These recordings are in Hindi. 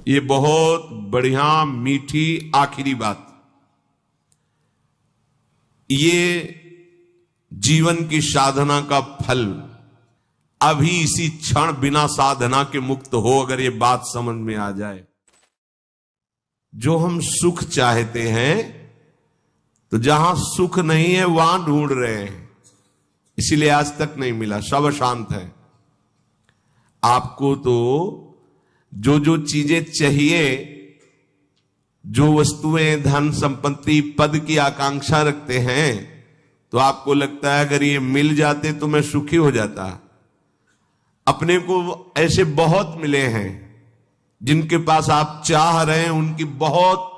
ये बहुत बढ़िया मीठी आखिरी बात। ये जीवन की साधना का फल अभी इसी क्षण बिना साधना के मुक्त हो, अगर ये बात समझ में आ जाए। जो हम सुख चाहते हैं तो जहां सुख नहीं है वहां ढूंढ रहे हैं, इसीलिए आज तक नहीं मिला, सब अशांत है। आपको तो जो जो चीजें चाहिए, जो वस्तुएं, धन संपत्ति, पद की आकांक्षा रखते हैं, तो आपको लगता है अगर ये मिल जाते तो मैं सुखी हो जाता। अपने को ऐसे बहुत मिले हैं जिनके पास आप चाह रहे हैं, उनकी बहुत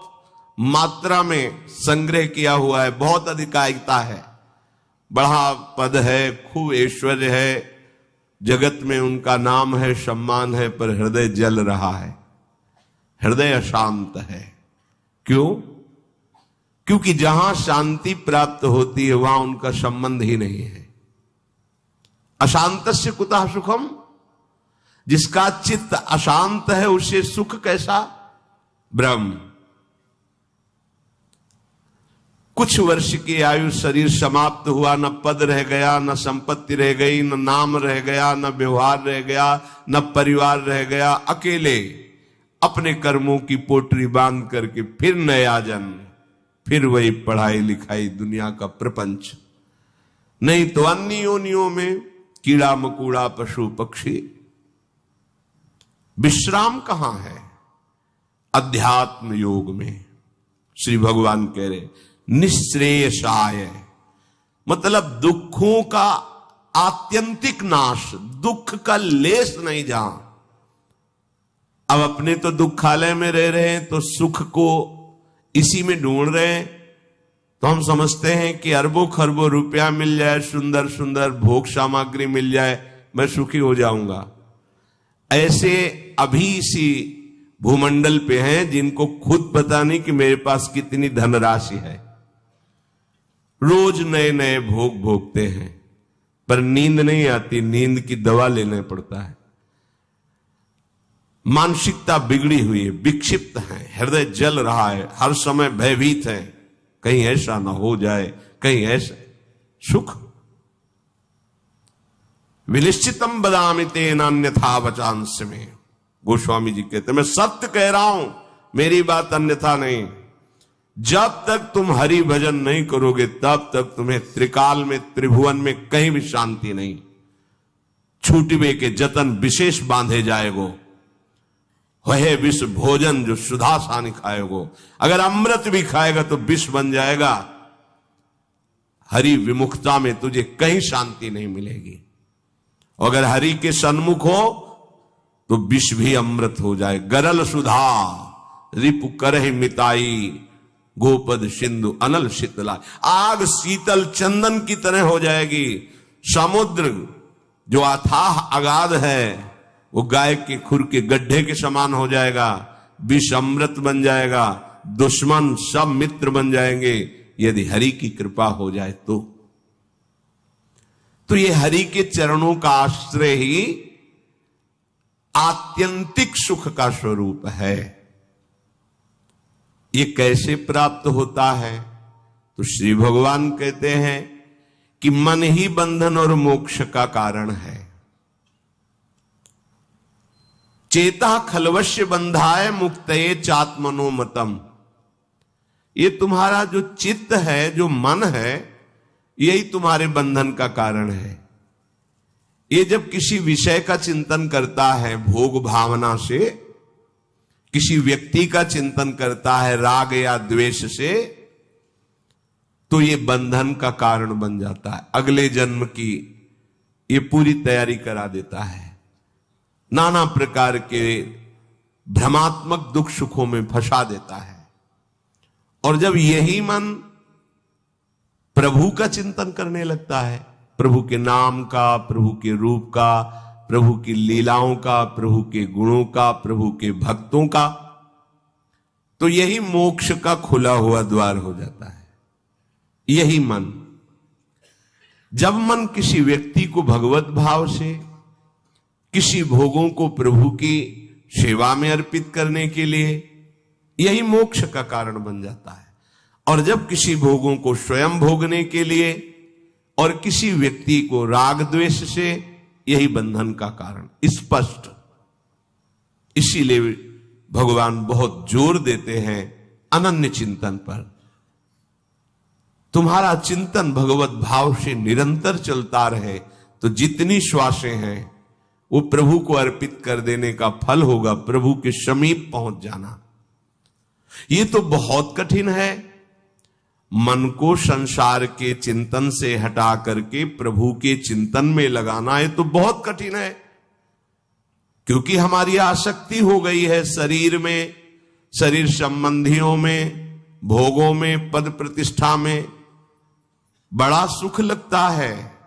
मात्रा में संग्रह किया हुआ है, बहुत अधिकारिता है, बड़ा पद है, खूब ऐश्वर्य है, जगत में उनका नाम है, सम्मान है, पर हृदय जल रहा है, हृदय अशांत है। क्यों? क्योंकि जहां शांति प्राप्त होती है वहां उनका संबंध ही नहीं है। अशांतस्य कुतः सुखम, जिसका चित्त अशांत है उसे सुख कैसा? ब्रह्म। कुछ वर्ष की आयु, शरीर समाप्त हुआ, न पद रह गया, न संपत्ति रह गई, न नाम रह गया, न व्यवहार रह गया, न परिवार रह गया, अकेले अपने कर्मों की पोटरी बांध करके फिर नया जन्म, फिर वही पढ़ाई लिखाई, दुनिया का प्रपंच। नहीं तो अन्य योनियों में कीड़ा मकोड़ा, पशु पक्षी। विश्राम कहां है? अध्यात्म योग में। श्री भगवान कह रहे निश्रेयसाय, मतलब दुखों का आत्यंतिक नाश, दुख का लेस नहीं जहां। अब अपने तो दुखालय में रह रहे हैं तो सुख को इसी में ढूंढ रहे हैं, तो हम समझते हैं कि अरबों खरबों रुपया मिल जाए, सुंदर सुंदर भोग सामग्री मिल जाए, मैं सुखी हो जाऊंगा। ऐसे अभी इसी भूमंडल पे हैं जिनको खुद पता नहीं कि मेरे पास कितनी धनराशि है, रोज नए नए भोग भोगते हैं, पर नींद नहीं आती, नींद की दवा लेना पड़ता है। मानसिकता बिगड़ी हुई है, विक्षिप्त है, हृदय जल रहा है, हर समय भयभीत है, कहीं ऐसा ना हो जाए, कहीं ऐसा। सुख विनिश्चितम बदामि तेन अन्यथा वचांस में, गोस्वामी जी कहते मैं सत्य कह रहा हूं, मेरी बात अन्यथा नहीं। जब तक तुम हरि भजन नहीं करोगे तब तक तुम्हें त्रिकाल में, त्रिभुवन में कहीं भी शांति नहीं। छूटवे के जतन विशेष बांधे जाएगो, वह विष भोजन जो सुधा सानी खाएगो। अगर अमृत भी खाएगा तो विष बन जाएगा। हरि विमुखता में तुझे कहीं शांति नहीं मिलेगी। अगर हरि के सन्मुख हो तो विष भी अमृत हो जाए। गरल सुधा रिपु करहि मिताई, गोपद सिंधु अनल शीतला। आग शीतल चंदन की तरह हो जाएगी। समुद्र जो अथाह अगाध है वो गाय के खुर के गड्ढे के समान हो जाएगा। विष अमृत बन जाएगा। दुश्मन सब मित्र बन जाएंगे यदि हरि की कृपा हो जाए तो ये हरि के चरणों का आश्रय ही आत्यंतिक सुख का स्वरूप है। ये कैसे प्राप्त होता है? तो श्री भगवान कहते हैं कि मन ही बंधन और मोक्ष का कारण है। चेता खलवश्य बंधाय मुक्तये चात्मनो मतम। ये तुम्हारा जो चित्त है, जो मन है, यही तुम्हारे बंधन का कारण है। ये जब किसी विषय का चिंतन करता है भोग भावना से, किसी व्यक्ति का चिंतन करता है राग या द्वेष से, तो ये बंधन का कारण बन जाता है। अगले जन्म की ये पूरी तैयारी करा देता है। नाना प्रकार के भ्रमात्मक दुख सुखों में फंसा देता है। और जब यही मन प्रभु का चिंतन करने लगता है, प्रभु के नाम का, प्रभु के रूप का, प्रभु की लीलाओं का, प्रभु के गुणों का, प्रभु के भक्तों का, तो यही मोक्ष का खुला हुआ द्वार हो जाता है। यही मन, जब मन किसी व्यक्ति को भगवत भाव से, किसी भोगों को प्रभु की सेवा में अर्पित करने के लिए, यही मोक्ष का कारण बन जाता है। और जब किसी भोगों को स्वयं भोगने के लिए और किसी व्यक्ति को राग द्वेष से, यही बंधन का कारण स्पष्ट। इसीलिए भगवान बहुत जोर देते हैं अनन्य चिंतन पर। तुम्हारा चिंतन भगवत भाव से निरंतर चलता रहे तो जितनी श्वासें हैं वो प्रभु को अर्पित कर देने का फल होगा, प्रभु के समीप पहुंच जाना। ये तो बहुत कठिन है। मन को संसार के चिंतन से हटा करके प्रभु के चिंतन में लगाना, ये तो बहुत कठिन है, क्योंकि हमारी आसक्ति हो गई है शरीर में, शरीर संबंधियों में, भोगों में, पद प्रतिष्ठा में। बड़ा सुख लगता है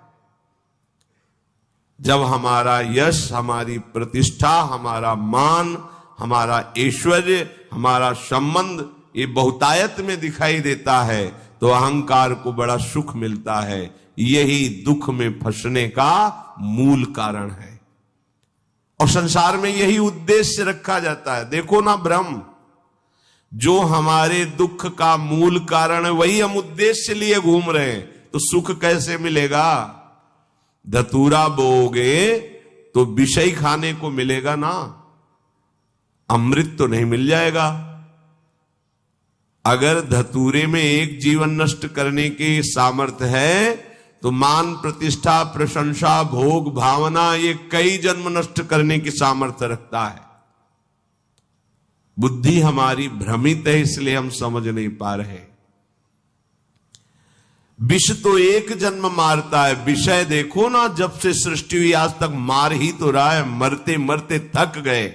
जब हमारा यश, हमारी प्रतिष्ठा, हमारा मान, हमारा ऐश्वर्य, हमारा संबंध ये बहुतायत में दिखाई देता है तो अहंकार को बड़ा सुख मिलता है। यही दुख में फंसने का मूल कारण है और संसार में यही उद्देश्य रखा जाता है। देखो ना ब्रह्म, जो हमारे दुख का मूल कारण है वही हम उद्देश्य लिए घूम रहे हैं, तो सुख कैसे मिलेगा? धतूरा बोओगे तो विषय खाने को मिलेगा ना, अमृत तो नहीं मिल जाएगा। अगर धतूरे में एक जीवन नष्ट करने के सामर्थ्य है तो मान, प्रतिष्ठा, प्रशंसा, भोग, भावना ये कई जन्म नष्ट करने की सामर्थ्य रखता है। बुद्धि हमारी भ्रमित है, इसलिए हम समझ नहीं पा रहे। विष तो एक जन्म मारता है, विषय देखो ना, जब से सृष्टि हुई आज तक मार ही तो रहा है। मरते मरते थक गए,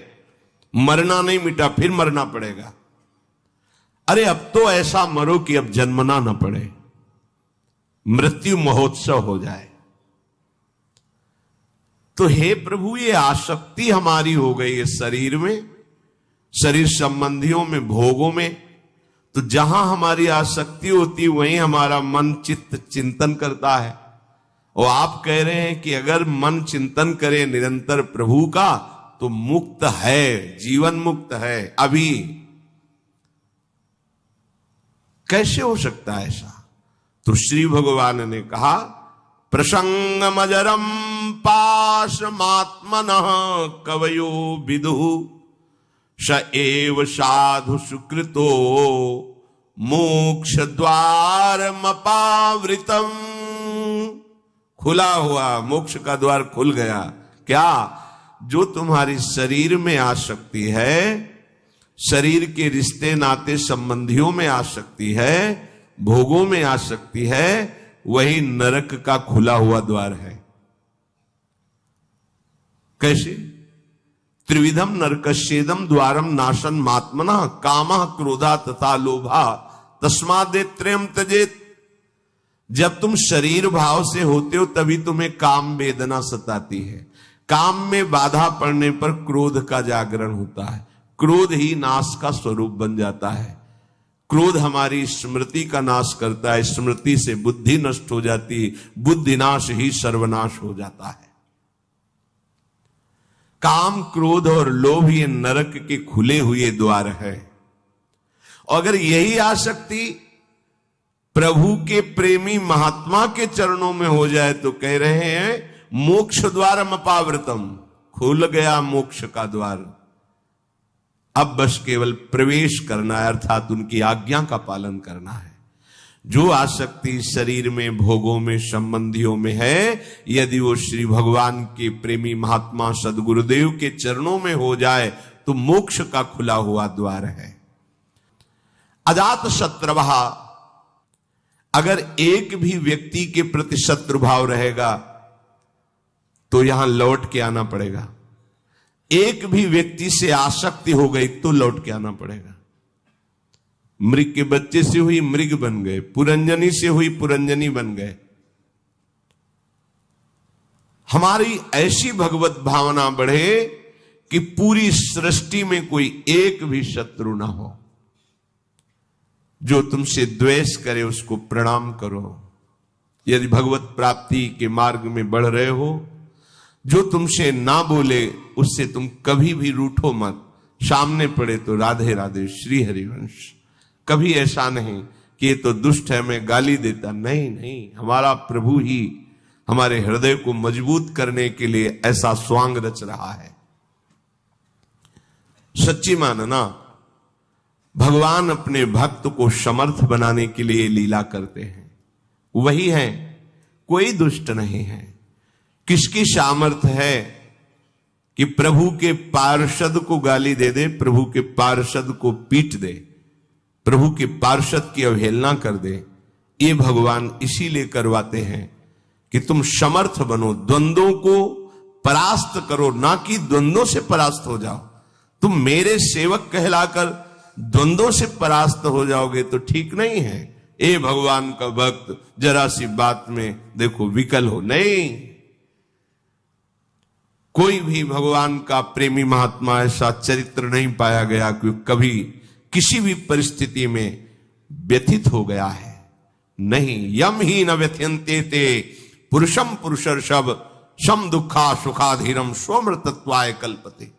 मरना नहीं मिटा, फिर मरना पड़ेगा। अरे अब तो ऐसा मरो कि अब जन्मना न पड़े, मृत्यु महोत्सव हो जाए। तो हे प्रभु, ये आसक्ति हमारी हो गई है शरीर में, शरीर संबंधियों में, भोगों में। तो जहां हमारी आसक्ति होती वहीं हमारा मन चित्त चिंतन करता है। और आप कह रहे हैं कि अगर मन चिंतन करे निरंतर प्रभु का तो मुक्त है, जीवन मुक्त है। अभी कैसे हो सकता है ऐसा? तो श्री भगवान ने कहा, प्रसंगमजरम पाशमात्मनः कवयो विदुः स एव साधु सुकृतो मोक्ष द्वारमपावृतम। खुला हुआ मोक्ष का द्वार खुल गया। क्या? जो तुम्हारी शरीर में आसक्ति है, शरीर के रिश्ते नाते संबंधियों में आसक्ति है, भोगों में आसक्ति है, वही नरक का खुला हुआ द्वार है। कैसे? त्रिविधम नरकस्येदम द्वारम नाशन मात्मना कामः क्रोधा तथा लोभा तस्मादेत्रयम त्यजेत। जब तुम शरीर भाव से होते हो तभी तुम्हें काम वेदना सताती है। काम में बाधा पड़ने पर क्रोध का जागरण होता है, क्रोध ही नाश का स्वरूप बन जाता है। क्रोध हमारी स्मृति का नाश करता है, स्मृति से बुद्धि नष्ट हो जाती, बुद्धि नाश ही सर्वनाश हो जाता है। काम, क्रोध और लोभ ये नरक के खुले हुए द्वार है। अगर यही आसक्ति प्रभु के प्रेमी महात्मा के चरणों में हो जाए तो कह रहे हैं मोक्ष द्वारम अपावृतम, खुल गया मोक्ष का द्वार। अब बस केवल प्रवेश करना है, अर्थात उनकी आज्ञा का पालन करना है। जो आसक्ति शरीर में, भोगों में, संबंधियों में है, यदि वो श्री भगवान के प्रेमी महात्मा सदगुरुदेव के चरणों में हो जाए तो मोक्ष का खुला हुआ द्वार है। अजात शत्रुभाव, अगर एक भी व्यक्ति के प्रति शत्रु भाव रहेगा तो यहां लौट के आना पड़ेगा। एक भी व्यक्ति से आसक्ति हो गई तो लौट के आना पड़ेगा। मृग के बच्चे से हुई मृग बन गए, पुरंजनी से हुई पुरंजनी बन गए। हमारी ऐसी भगवत भावना बढ़े कि पूरी सृष्टि में कोई एक भी शत्रु ना हो। जो तुमसे द्वेष करे उसको प्रणाम करो। यदि भगवत प्राप्ति के मार्ग में बढ़ रहे हो, जो तुमसे ना बोले उससे तुम कभी भी रूठो मत, सामने पड़े तो राधे राधे श्री हरिवंश। कभी ऐसा नहीं कि ये तो दुष्ट है मैं गाली देता, नहीं नहीं, हमारा प्रभु ही हमारे हृदय को मजबूत करने के लिए ऐसा स्वांग रच रहा है। सच्ची मानना, भगवान अपने भक्त को समर्थ बनाने के लिए लीला करते हैं, वही है, कोई दुष्ट नहीं है। किसकी सामर्थ्य है कि प्रभु के पार्षद को गाली दे दे, प्रभु के पार्षद को पीट दे, प्रभु के पार्षद की अवहेलना कर दे? ये भगवान इसीलिए करवाते हैं कि तुम समर्थ बनो, द्वंद्वों को परास्त करो, ना कि द्वंद्वों से परास्त हो जाओ। तुम मेरे सेवक कहलाकर द्वंद्वों से परास्त हो जाओगे तो ठीक नहीं है। ए भगवान का भक्त, जरा सी बात में देखो विकल हो, नहीं। कोई भी भगवान का प्रेमी महात्मा ऐसा चरित्र नहीं पाया गया कि कभी किसी भी परिस्थिति में व्यथित हो गया है। नहीं, यम ही न व्यथ्यन्ते ते पुरुषम पुरुषर्षभ सम दुखा सुखाधीरम स्वमृतत्वाय कल्पते।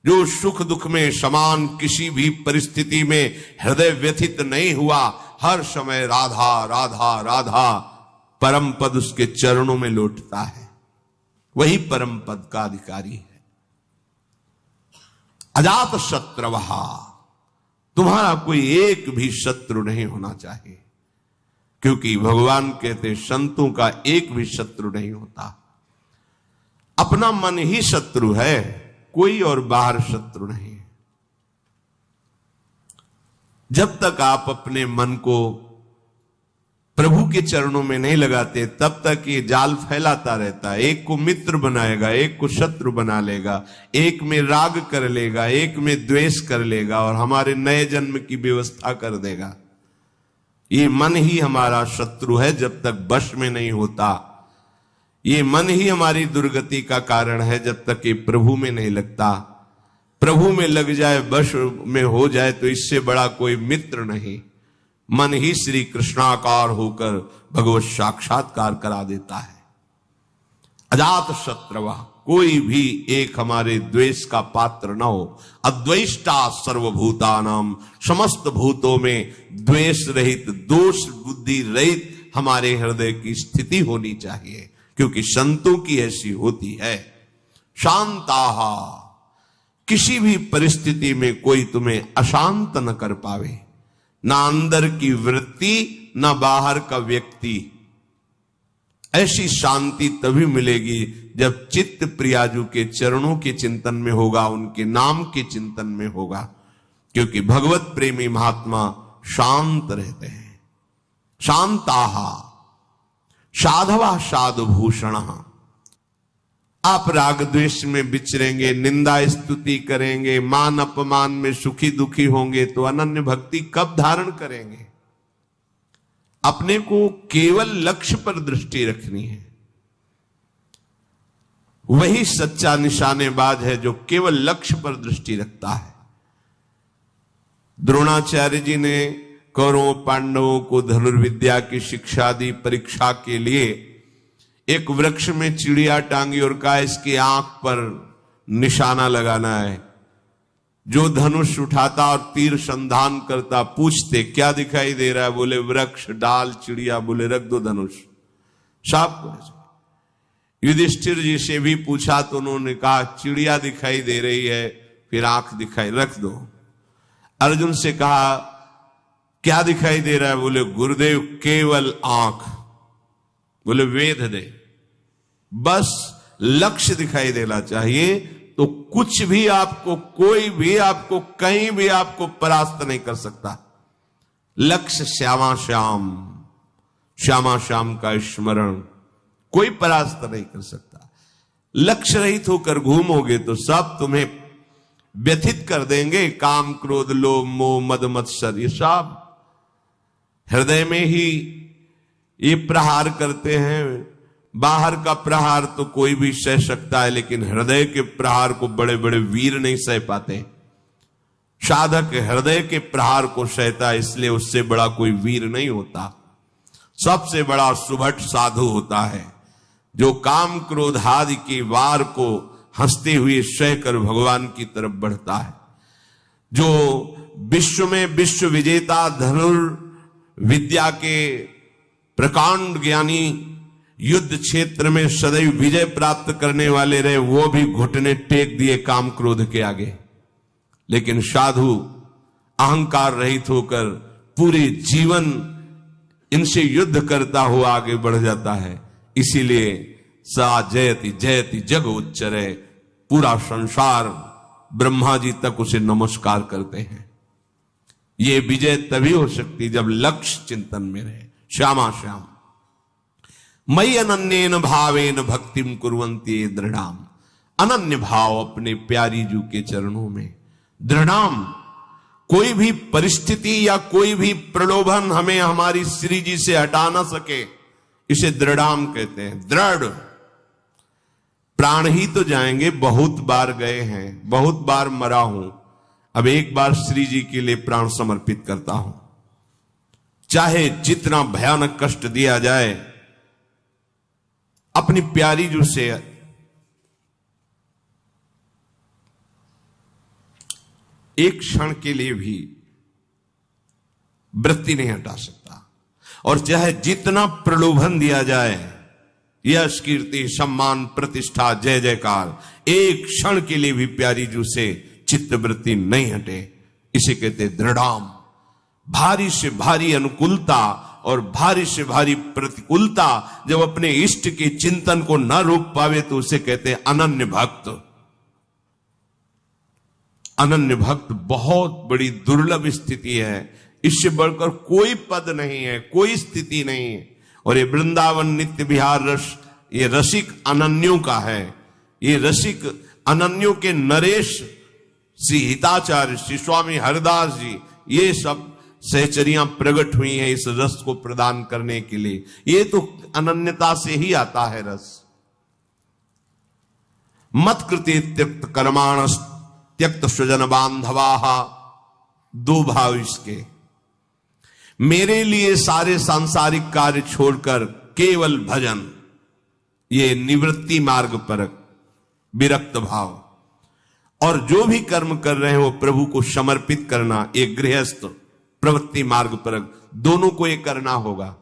जो सुख दुख में समान किसी भी परिस्थिति में हृदय व्यथित नहीं हुआ, हर समय राधा राधा राधा परम पद उसके चरणों में लौटता है, वही परम पद का अधिकारी है। अजात शत्रवहा, तुम्हारा कोई एक भी शत्रु नहीं होना चाहिए, क्योंकि भगवान कहते संतों का एक भी शत्रु नहीं होता। अपना मन ही शत्रु है, कोई और बाहर शत्रु नहीं। जब तक आप अपने मन को प्रभु के चरणों में नहीं लगाते, तब तक ये जाल फैलाता रहता है। एक को मित्र बनाएगा, एक को शत्रु बना लेगा, एक में राग कर लेगा, एक में द्वेष कर लेगा और हमारे नए जन्म की व्यवस्था कर देगा। ये मन ही हमारा शत्रु है जब तक वश में नहीं होता। ये मन ही हमारी दुर्गति का कारण है जब तक ये प्रभु में नहीं लगता। प्रभु में लग जाए, वश में हो जाए तो इससे बड़ा कोई मित्र नहीं। मन ही श्री कृष्णाकार होकर भगवत साक्षात्कार करा देता है। अजात शत्रवा, कोई भी एक हमारे द्वेष का पात्र न हो। अद्वेष्टा सर्वभूतानाम, समस्त भूतों में द्वेष रहित, दोष बुद्धि रहित हमारे हृदय की स्थिति होनी चाहिए, क्योंकि संतों की ऐसी होती है। शांताहा, किसी भी परिस्थिति में कोई तुम्हें अशांत न कर पावे, ना अंदर की वृत्ति ना बाहर का व्यक्ति। ऐसी शांति तभी मिलेगी जब चित्त प्रियाजू के चरणों के चिंतन में होगा, उनके नाम के चिंतन में होगा, क्योंकि भगवत प्रेमी महात्मा शांत रहते हैं। शांताहा साधवा साधुभूषण। आप राग द्वेष में विचरेंगे, निंदा स्तुति करेंगे, मान अपमान में सुखी दुखी होंगे तो अनन्य भक्ति कब धारण करेंगे? अपने को केवल लक्ष्य पर दृष्टि रखनी है। वही सच्चा निशानेबाज है जो केवल लक्ष्य पर दृष्टि रखता है। द्रोणाचार्य जी ने कौरवों पांडवों को धनुर्विद्या की शिक्षा दी। परीक्षा के लिए एक वृक्ष में चिड़िया टांगी और कहा इसकी आंख पर निशाना लगाना है। जो धनुष उठाता और तीर संधान करता, पूछते क्या दिखाई दे रहा है? बोले वृक्ष, डाल, चिड़िया। बोले रख दो धनुष। साफ। युधिष्ठिर जी से भी पूछा तो उन्होंने कहा चिड़िया दिखाई दे रही है, फिर आंख दिखाई, रख दो। अर्जुन से कहा क्या दिखाई दे रहा है? बोले गुरुदेव केवल आंख। बोले वेद दे। बस लक्ष्य दिखाई देना चाहिए तो कुछ भी आपको, कोई भी आपको, कहीं भी आपको परास्त नहीं कर सकता। लक्ष्य श्यामा श्याम, श्यामा श्याम का स्मरण कोई परास्त नहीं कर सकता। लक्ष्य रहित होकर घूमोगे तो सब तुम्हें व्यथित कर देंगे। काम क्रोध लोभ मोह मद मत्सर, ये सब हृदय में ही ये प्रहार करते हैं। बाहर का प्रहार तो कोई भी सह सकता है, लेकिन हृदय के प्रहार को बड़े बड़े वीर नहीं सह पाते। साधक हृदय के प्रहार को सहता है, इसलिए उससे बड़ा कोई वीर नहीं होता। सबसे बड़ा सुभट साधु होता है जो काम क्रोध आदि के वार को हंसते हुए सह कर भगवान की तरफ बढ़ता है, जो विश्व में विश्व विजेता धनुर्विद्या के प्रकांड ज्ञानी युद्ध क्षेत्र में सदैव विजय प्राप्त करने वाले रहे, वो भी घुटने टेक दिए काम क्रोध के आगे। लेकिन साधु अहंकार रहित होकर पूरे जीवन इनसे युद्ध करता हुआ आगे बढ़ जाता है। इसीलिए सा जयति जयति जग उच्चरे, पूरा संसार ब्रह्मा जी तक उसे नमस्कार करते हैं। ये विजय तभी हो सकती जब लक्ष्य चिंतन में रहे। श्यामा श्याम मई अनन्येन भावेन भक्तिम कुर्वन्ति दृढ़ाम, अनन्य भाव अपने प्यारी जू के चरणों में। दृढ़ाम, कोई भी परिस्थिति या कोई भी प्रलोभन हमें हमारी श्री जी से हटा ना सके, इसे दृढ़ाम कहते हैं। दृढ़, प्राण ही तो जाएंगे, बहुत बार गए हैं, बहुत बार मरा हूं, अब एक बार श्री जी के लिए प्राण समर्पित करता हूं। चाहे जितना भयानक कष्ट दिया जाए, अपनी प्यारी जू से एक क्षण के लिए भी वृत्ति नहीं हटा सकता। और चाहे जितना प्रलोभन दिया जाए, यश कीर्ति सम्मान प्रतिष्ठा जय जयकार, एक क्षण के लिए भी प्यारी जू से चित्त वृत्ति नहीं हटे, इसे कहते दृढ़ाम। भारी से भारी अनुकूलता और भारी से भारी प्रतिकूलता जब अपने इष्ट के चिंतन को न रोक पावे तो उसे कहते अनन्य भक्त। अनन्य भक्त बहुत बड़ी दुर्लभ स्थिति है, इससे बढ़कर कोई पद नहीं है, कोई स्थिति नहीं है। और ये वृंदावन नित्य विहार रस, ये रसिक अनन्यों का है। ये रसिक अनन्यों के नरेश श्री हिताचार्य, श्री स्वामी हरदास जी, ये सब सहचरियां प्रकट हुई हैं इस रस को प्रदान करने के लिए। ये तो अनन्यता से ही आता है रस। मत कृते त्यक्त कर्माणस त्यक्त स्वजन बांधवाः, दो भाव इसके। मेरे लिए सारे सांसारिक कार्य छोड़कर केवल भजन, ये निवृत्ति मार्ग पर विरक्त भाव। और जो भी कर्म कर रहे हैं वो प्रभु को समर्पित करना, एक गृहस्थ प्रवृत्ति मार्ग पर, दोनों को ये करना होगा।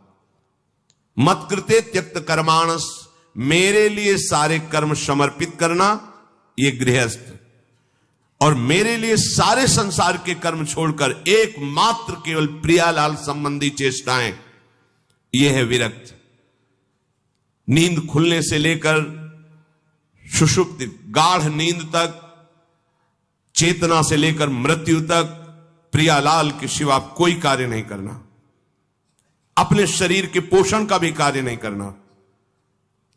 मत कृते त्यक्त कर्माणस, मेरे लिए सारे कर्म समर्पित करना, ये गृहस्थ। और मेरे लिए सारे संसार के कर्म छोड़कर एकमात्र केवल प्रियालाल संबंधी चेष्टाएं, यह है विरक्त। नींद खुलने से लेकर सुषुप्ति गाढ़ नींद तक, चेतना से लेकर मृत्यु तक प्रियालाल के सिवा कोई कार्य नहीं करना। अपने शरीर के पोषण का भी कार्य नहीं करना।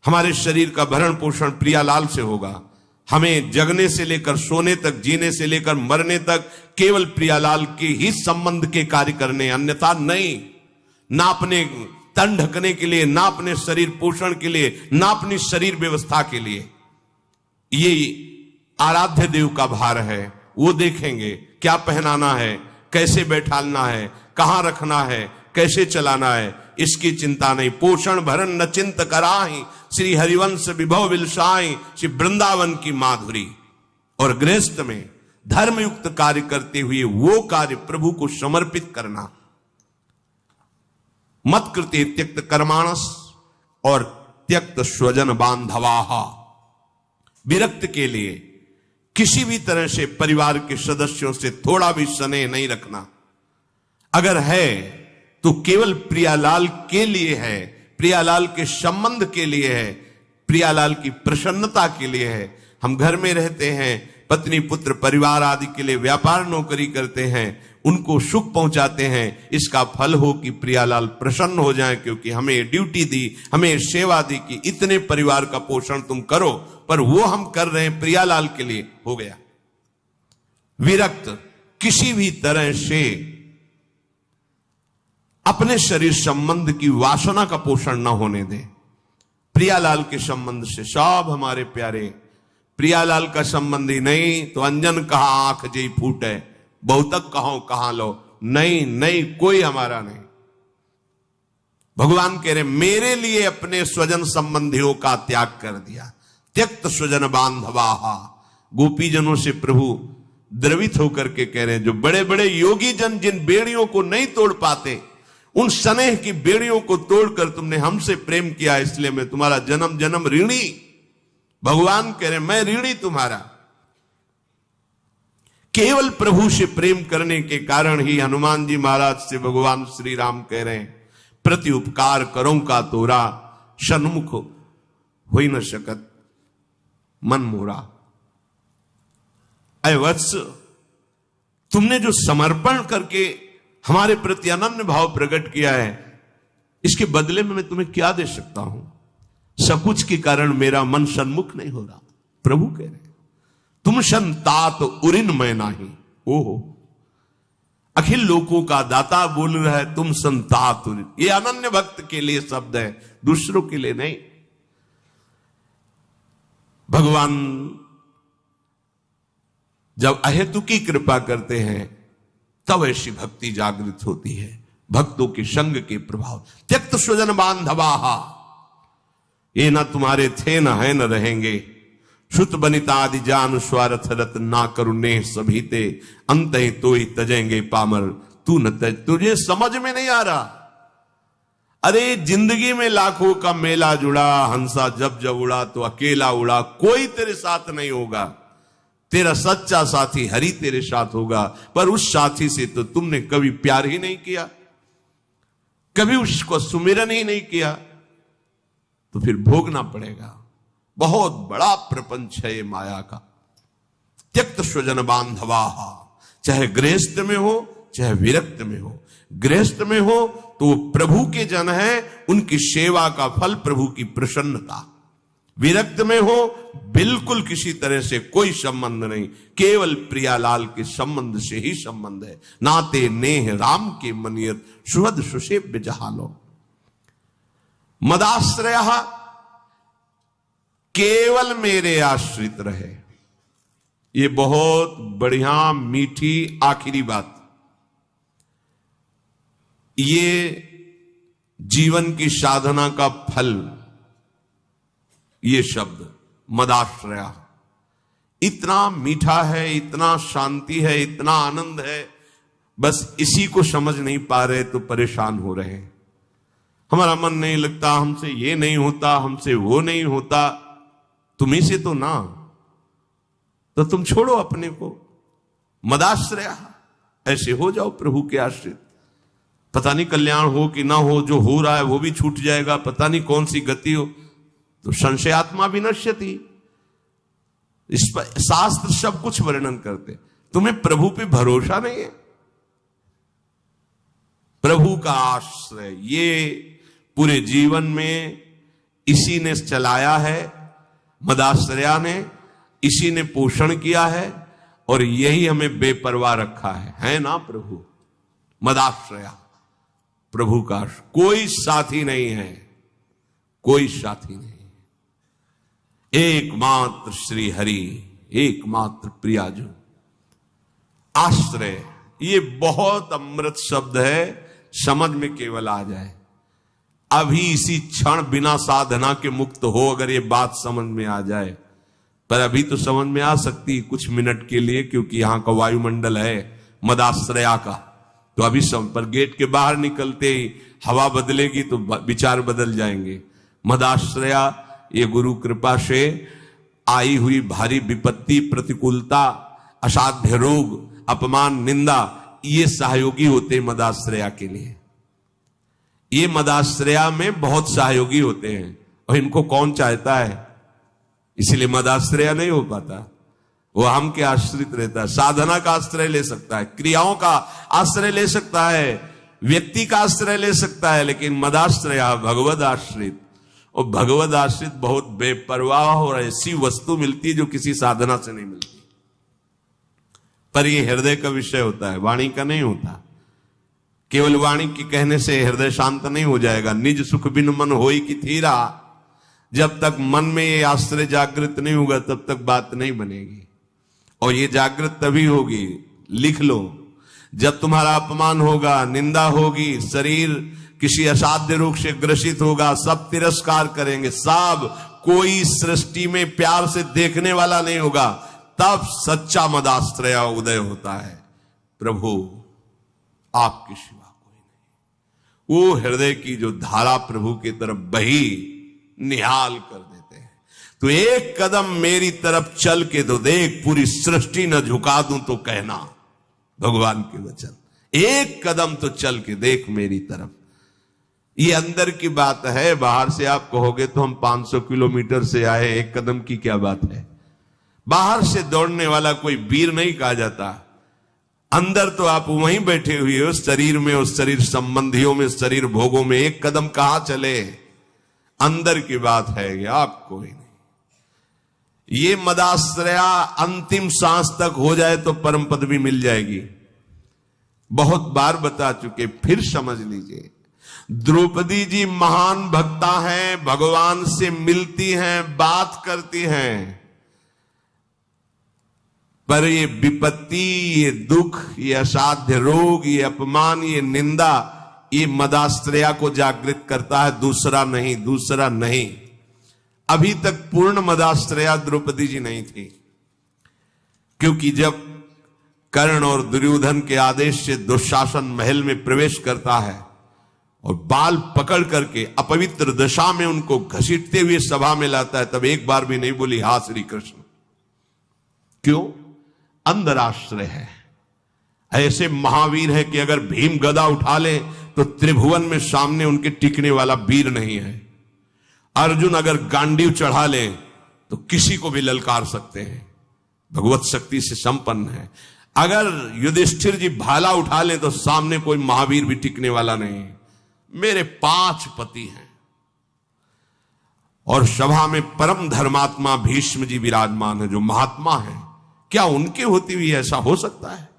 हमारे शरीर का भरण पोषण प्रियालाल से होगा। हमें जगने से लेकर सोने तक, जीने से लेकर मरने तक केवल प्रियालाल के ही संबंध के कार्य करने, अन्यथा नहीं। ना अपने तन ढकने के लिए, ना अपने शरीर पोषण के लिए, ना अपनी शरीर व्यवस्था के लिए। ये आराध्य देव का भार है, वो देखेंगे क्या पहनाना है, कैसे बैठालना है, कहां रखना है, कैसे चलाना है, इसकी चिंता नहीं। पोषण भरण न चिंत कराही, श्री हरिवंश विभव विलसाई, श्री वृंदावन की माधुरी। और गृहस्थ में धर्मयुक्त कार्य करते हुए वो कार्य प्रभु को समर्पित करना। मत कृते त्यक्त कर्माणस और त्यक्त स्वजन बांधवाः, विरक्त के लिए किसी भी तरह से परिवार के सदस्यों से थोड़ा भी स्नेह नहीं रखना। अगर है तो केवल प्रियालाल के लिए है, प्रियालाल के संबंध के लिए है, प्रियालाल की प्रसन्नता के लिए है। हम घर में रहते हैं, पत्नी पुत्र परिवार आदि के लिए व्यापार नौकरी करते हैं, उनको सुख पहुंचाते हैं, इसका फल हो कि प्रियालाल प्रसन्न हो जाए, क्योंकि हमें ड्यूटी दी, हमें सेवा दी कि इतने परिवार का पोषण तुम करो, पर वो हम कर रहे हैं प्रियालाल के लिए, हो गया। विरक्त किसी भी तरह से अपने शरीर संबंध की वासना का पोषण न होने दे। प्रियालाल के संबंध से सब हमारे प्यारे, प्रियालाल का संबंधी नहीं तो अंजन कहा आंख जई फूटे, बहुतक कहो कहां लो, नहीं नहीं कोई हमारा नहीं। भगवान कह रहे मेरे लिए अपने स्वजन संबंधियों का त्याग कर दिया। त्यक्त स्वजन बांधवाहा, गोपीजनों से प्रभु द्रवित होकर के कह रहे हैं, जो बड़े बड़े योगी जन जिन बेड़ियों को नहीं तोड़ पाते, उन स्नेह की बेड़ियों को तोड़कर तुमने हमसे प्रेम किया, इसलिए मैं तुम्हारा जन्म जन्म ऋणी। भगवान कह रहे मैं ऋणी तुम्हारा। केवल प्रभु से प्रेम करने के कारण ही हनुमान जी महाराज से भगवान श्री राम कह रहे हैं, प्रति उपकार करो का तोरा, सन्मुख हो न शकत मन मोरा। अय वत्स, तुमने जो समर्पण करके हमारे प्रति अनन्य भाव प्रकट किया है, इसके बदले में मैं तुम्हें क्या दे सकता हूं? सकुच के कारण मेरा मन सन्मुख नहीं हो रहा। प्रभु कह रहे तुम संतात उरिन मैं नाही। ओहो, अखिल लोकों का दाता बोल रहा है तुम संतात उरिन। ये अनन्य भक्त के लिए शब्द है, दूसरों के लिए नहीं। भगवान जब अहेतुकी कृपा करते हैं तब ऐसी भक्ति जागृत होती है, भक्तों के संग के प्रभाव। त्यक्त स्वजन बांधवाहा, ये ना तुम्हारे थे न है न रहेंगे। श्रुत बनिता आदि जान स्वार्थ रत ना करुणे सभी ते, अंत ही तो ही तजेंगे पामर तू न तज। तुझे समझ में नहीं आ रहा। अरे जिंदगी में लाखों का मेला जुड़ा, हंसा जब जब उड़ा तो अकेला उड़ा, कोई तेरे साथ नहीं होगा। तेरा सच्चा साथी हरि तेरे साथ होगा, पर उस साथी से तो तुमने कभी प्यार ही नहीं किया, कभी उसको सुमिरन ही नहीं किया, तो फिर भोगना पड़ेगा। बहुत बड़ा प्रपंच है ये माया का। त्यक्त स्वजन बांधवाहा, चाहे गृहस्थ में हो चाहे विरक्त में हो। गृहस्थ में हो तो वो प्रभु के जन है, उनकी सेवा का फल प्रभु की प्रसन्नता। विरक्त में हो बिल्कुल किसी तरह से कोई संबंध नहीं, केवल प्रियालाल के संबंध से ही संबंध है। नाते नेह राम के मनियत, सुहद सुसेव्य जहालो। मदाश्रय, केवल मेरे आश्रित रहे। ये बहुत बढ़िया मीठी आखिरी बात। ये जीवन की साधना का फल, ये शब्द मदाश्रया इतना मीठा है, इतना शांति है, इतना आनंद है, बस इसी को समझ नहीं पा रहे तो परेशान हो रहे हैं। हमारा मन नहीं लगता, हमसे ये नहीं होता, हमसे वो नहीं होता। तुम्ही से तो ना, तो तुम छोड़ो अपने को। मदाश्रया, ऐसे हो जाओ प्रभु के आश्रित। पता नहीं कल्याण हो कि ना हो, जो हो रहा है वो भी छूट जाएगा, पता नहीं कौन सी गति हो। तो संशयात्मा विनश्यति, इस पर शास्त्र सब कुछ वर्णन करते। तुम्हें प्रभु पे भरोसा नहीं है? प्रभु का आश्रय ये पूरे जीवन में इसी ने चलाया है, मदाश्रया ने, इसी ने पोषण किया है, और यही हमें बेपरवाह रखा है ना प्रभु? मदाश्रया, प्रभु का कोई साथी नहीं है, कोई साथी नहीं। एकमात्र श्री हरि, एकमात्र प्रियाजू। आश्रय, ये बहुत अमृत शब्द है, समझ में केवल आ जाए। अभी इसी क्षण बिना साधना के मुक्त हो, अगर ये बात समझ में आ जाए। पर अभी तो समझ में आ सकती कुछ मिनट के लिए, क्योंकि यहां का वायुमंडल है मदाश्रया का। तो अभी पर गेट के बाहर निकलते ही हवा बदलेगी तो विचार बदल जाएंगे। मदाश्रया, ये गुरु कृपा से आई हुई भारी विपत्ति, प्रतिकूलता, असाध्य रोग, अपमान, निंदा, ये सहयोगी होते मदाश्रया के लिए। ये मदाश्रया में बहुत सहयोगी होते हैं, और इनको कौन चाहता है? इसलिए मदाश्रया नहीं हो पाता। वो हम के आश्रित रहता है। साधना का आश्रय ले सकता है, क्रियाओं का आश्रय ले सकता है, व्यक्ति का आश्रय ले सकता है, लेकिन मदाश्रया भगवद आश्रित। और भगवद आश्रित बहुत बेपरवाह और ऐसी वस्तु मिलती है जो किसी साधना से नहीं मिलती। पर यह हृदय का विषय होता है, वाणी का नहीं होता। केवल वाणी के कहने से हृदय शांत नहीं हो जाएगा। निज सुख बिन मन होई की थीरा, जब तक मन में ये आश्रय जागृत नहीं होगा तब तक बात नहीं बनेगी। और ये जागृत तभी होगी, लिख लो, जब तुम्हारा अपमान होगा, निंदा होगी, शरीर किसी असाध्य रोग से ग्रसित होगा, सब तिरस्कार करेंगे, सब, कोई सृष्टि में प्यार से देखने वाला नहीं होगा। तब सच्चा मदाश्रय उदय होता है, प्रभु आपके सिवा कोई नहीं। वो हृदय की जो धारा प्रभु की तरफ बही निहाल कर देते हैं। तो एक कदम मेरी तरफ चल के तो देख, पूरी सृष्टि न झुका दूं तो कहना, भगवान के वचन। एक कदम तो चल के देख मेरी तरफ। ये अंदर की बात है, बाहर से आप कहोगे तो हम 500 किलोमीटर से आए, एक कदम की क्या बात है। बाहर से दौड़ने वाला कोई वीर नहीं कहा जाता, अंदर तो आप वहीं बैठे हुए हो, शरीर में, उस शरीर संबंधियों में, शरीर भोगों में, एक कदम कहां चले। अंदर की बात है कि आप कोई नहीं। ये मदाश्रया अंतिम सांस तक हो जाए तो परम पद भी मिल जाएगी। बहुत बार बता चुके, फिर समझ लीजिए। द्रौपदी जी महान भक्ता हैं, भगवान से मिलती हैं, बात करती हैं, पर ये विपत्ति, ये दुख, ये असाध्य रोग, ये अपमान, ये निंदा, ये मदाश्रया को जागृत करता है, दूसरा नहीं, दूसरा नहीं। अभी तक पूर्ण मदाश्रया द्रौपदी जी नहीं थी, क्योंकि जब कर्ण और दुर्योधन के आदेश से दुशासन महल में प्रवेश करता है और बाल पकड़ करके अपवित्र दशा में उनको घसीटते हुए सभा में लाता है, तब एक बार भी नहीं बोली हा श्री कृष्ण। क्यों? अंदर आश्रय है। ऐसे महावीर है कि अगर भीम गदा उठा ले तो त्रिभुवन में सामने उनके टिकने वाला वीर नहीं है। अर्जुन अगर गांडीव चढ़ा ले तो किसी को भी ललकार सकते हैं, भगवत शक्ति से संपन्न है। अगर युधिष्ठिर जी भाला उठा ले तो सामने कोई महावीर भी टिकने वाला नहीं। मेरे 5 पति हैं। और सभा में परम धर्मात्मा भीष्म जी विराजमान है, जो महात्मा है। क्या उनके होती हुई ऐसा हो सकता है?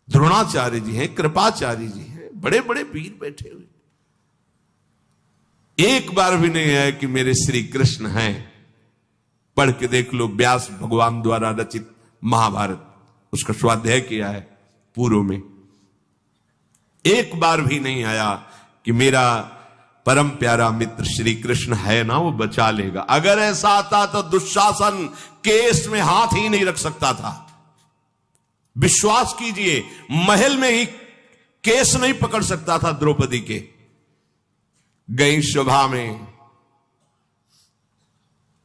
द्रोणाचार्य जी हैं, कृपाचार्य जी हैं, बड़े बड़े वीर बैठे हुए। एक बार भी नहीं है कि मेरे श्री कृष्ण हैं। पढ़ के देख लो, व्यास भगवान द्वारा रचित महाभारत, उसका स्वाध्याय किया है पूर्व में। एक बार भी नहीं आया कि मेरा परम प्यारा मित्र श्री कृष्ण है ना, वो बचा लेगा। अगर ऐसा आता तो दुशासन केस में हाथ ही नहीं रख सकता था। विश्वास कीजिए, महल में ही केस नहीं पकड़ सकता था द्रौपदी के। गई सभा में,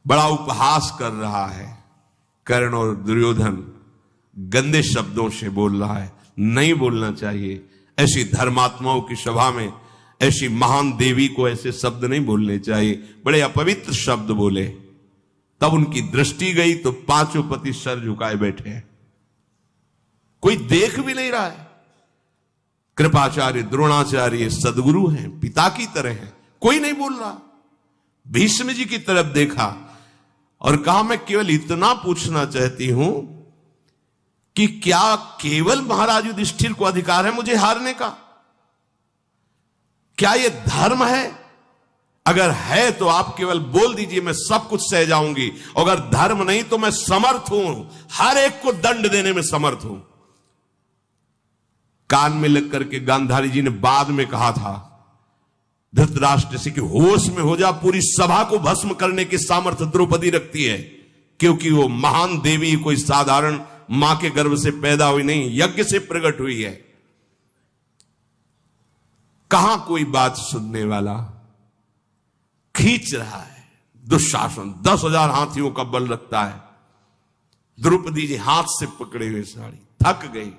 बड़ा उपहास कर रहा है कर्ण और दुर्योधन, गंदे शब्दों से बोल रहा है। नहीं बोलना चाहिए। ऐसी धर्मात्माओं की सभा में ऐसी महान देवी को ऐसे शब्द नहीं बोलने चाहिए। बड़े अपवित्र शब्द बोले। तब उनकी दृष्टि गई तो 5 पति सर झुकाए बैठे हैं, कोई देख भी नहीं रहा है। कृपाचार्य, द्रोणाचार्य सदगुरु हैं, पिता की तरह हैं, कोई नहीं बोल रहा। भीष्म जी की तरफ देखा और कहा, मैं केवल इतना पूछना चाहती हूं कि क्या केवल महाराज युधिष्ठिर को अधिकार है मुझे हारने का? क्या यह धर्म है? अगर है तो आप केवल बोल दीजिए, मैं सब कुछ सह जाऊंगी। अगर धर्म नहीं तो मैं समर्थ हूं, हर एक को दंड देने में समर्थ हूं। कान में लग करके गांधारी जी ने बाद में कहा था धृतराष्ट्र से कि होश में हो जा, पूरी सभा को भस्म करने की सामर्थ्य द्रौपदी रखती है, क्योंकि वो महान देवी कोई साधारण मां के गर्भ से पैदा हुई नहीं, यज्ञ से प्रकट हुई है। कहां कोई बात सुनने वाला? खींच रहा है दुशासन, 10,000 हाथियों का बल रखता है। द्रौपदी जी हाथ से पकड़े हुए साड़ी, थक गई।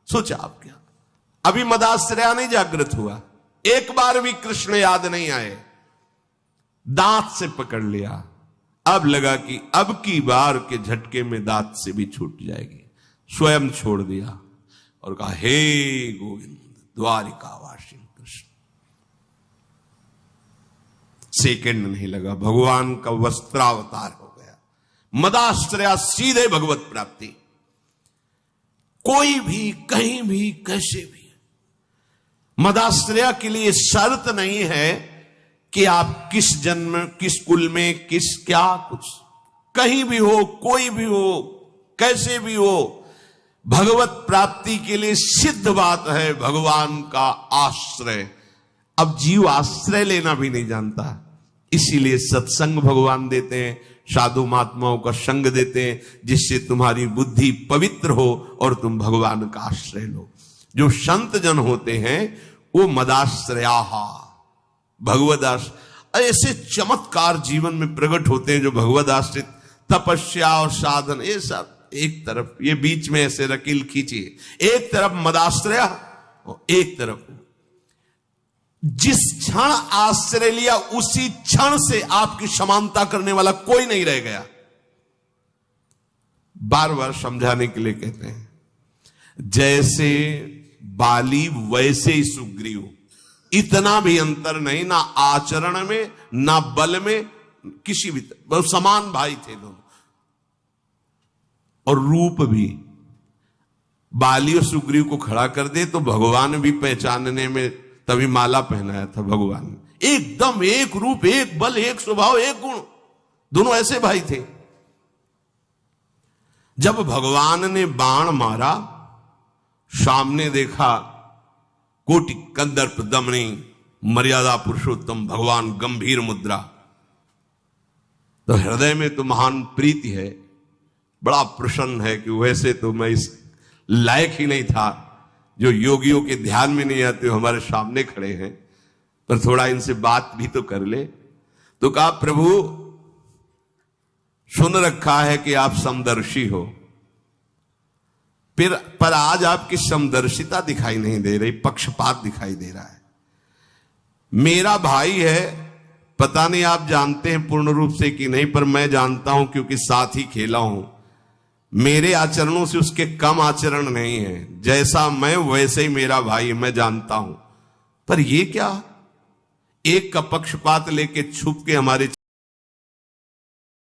सोचा आप क्या, अभी मदाश्रया नहीं जागृत हुआ, एक बार भी कृष्ण याद नहीं आए, दांत से पकड़ लिया। अब लगा कि अब की बार के झटके में दांत से भी छूट जाएगी। स्वयं छोड़ दिया और कहा, हे गोविंद द्वारिकावासी कृष्ण। सेकंड नहीं लगा, भगवान का वस्त्रावतार हो गया। मदाश्रया सीधे भगवत प्राप्ति। कोई भी कहीं भी कैसे भी मदाश्रया के लिए शर्त नहीं है कि आप किस जन्म, किस कुल में, किस क्या कुछ, कहीं भी हो, कोई भी हो, कैसे भी हो, भगवत प्राप्ति के लिए सिद्ध बात है भगवान का आश्रय। अब जीव आश्रय लेना भी नहीं जानता। इसीलिए सत्संग भगवान देते हैं, साधु महात्माओं का संग देते हैं, जिससे तुम्हारी बुद्धि पवित्र हो और तुम भगवान का आश्रय लो। जो संत जन होते हैं वो मदाश्रयाहा, भगवदाश्रय, ऐसे चमत्कार जीवन में प्रकट होते हैं जो भगवदाश्रित तपस्या और साधन, ये सब एक तरफ, ये बीच में ऐसे रकील खींचिए, एक तरफ मदाश्रया और एक तरफ जिस क्षण आश्रय लिया उसी क्षण से आपकी समानता करने वाला कोई नहीं रह गया। बार बार समझाने के लिए कहते हैं, जैसे बाली वैसे ही सुग्रीव, इतना भी अंतर नहीं, ना आचरण में ना बल में, किसी भी बहुत समान भाई थे दोनों। और रूप भी बाली और सुग्रीव को खड़ा कर दे तो भगवान भी पहचानने में, तभी माला पहनाया था भगवान ने, एकदम एक रूप, एक बल, एक स्वभाव, एक गुण, दोनों ऐसे भाई थे। जब भगवान ने बाण मारा, सामने देखा कोटि कंदर्प दमनी मर्यादा पुरुषोत्तम भगवान, गंभीर मुद्रा, तो हृदय में तो महान प्रीति है, बड़ा प्रसन्न है कि वैसे तो मैं इस लायक ही नहीं था, जो योगियों के ध्यान में नहीं आते हमारे सामने खड़े हैं, पर थोड़ा इनसे बात भी तो कर ले। तो कहा, प्रभु सुन रखा है कि आप समदर्शी हो, पर आज आपकी समदर्शिता दिखाई नहीं दे रही, पक्षपात दिखाई दे रहा है। मेरा भाई है, पता नहीं आप जानते हैं पूर्ण रूप से कि नहीं, पर मैं जानता हूं क्योंकि साथ ही खेला हूं। मेरे आचरणों से उसके कम आचरण नहीं है, जैसा मैं वैसे ही मेरा भाई, मैं जानता हूं। पर ये क्या, एक का पक्षपात लेके छुप के हमारे